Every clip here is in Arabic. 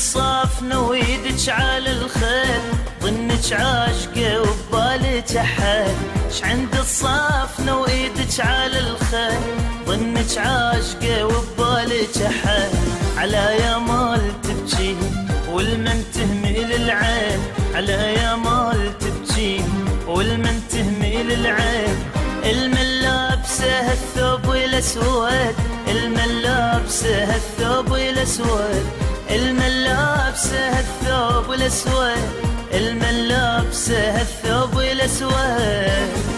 الصافنة ويدك على الخيل، ظنك عاشقة وببالك أحد. عند الصافنة وإيدك على الخيل، ظنك عاشقة وببالك أحد. على يامال تبجي والمن تهمل العين، على يامال تبجي والمن تهمل العين. المن لابسه الثوب الأسود، المن لابسه الثوب الأسود، المن لابسه الثوب الأسود، المن لابسه الثوب الأسود.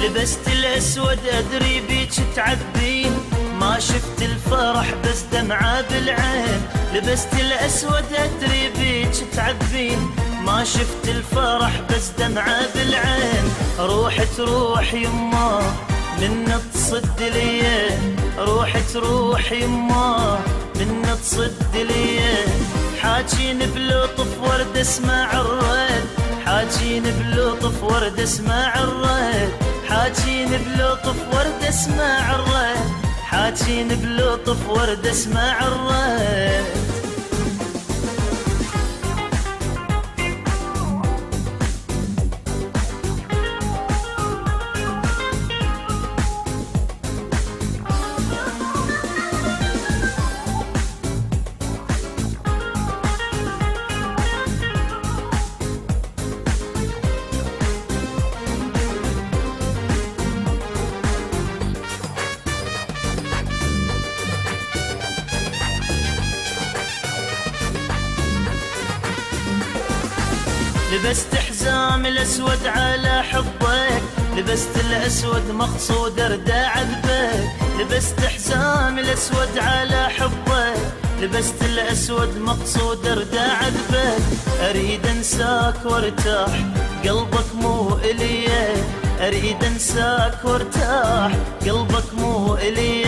لبست الأسود أدري بيك تعبين، ما شفت الفرح بس دمعة بالعين. لبست الأسود أدري بيك تعبين، ما شفت الفرح بس دمعة بالعين. روح تروح يما من تصد لي، روح تروح يما من تصد لي. حاجين بلطف ورد اسمع الرد، حاجين بلطف ورد اسمع الرد، حاجين بلطف ورد اسمع الرد، حاجين بلطف ورد اسمع الرد. لبست حزام الأسود على حبك، لبست الأسود مقصود أرداع عذبك. لبست حزام الأسود على حبك، لبست الأسود مقصود أرداع عذبك. أريد أنساك وارتاح قلبك مو إلي، أريد أنساك وارتاح قلبك مو إلي.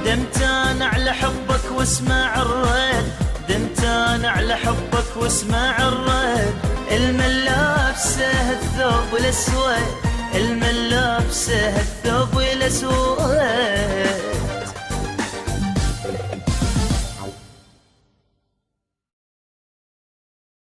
دمت أنا على حبك واسمع الرد، دمت أنا على حبك واسمع الرد. المن لابسه الثوب الأسود، المن لابسه الثوب الأسود.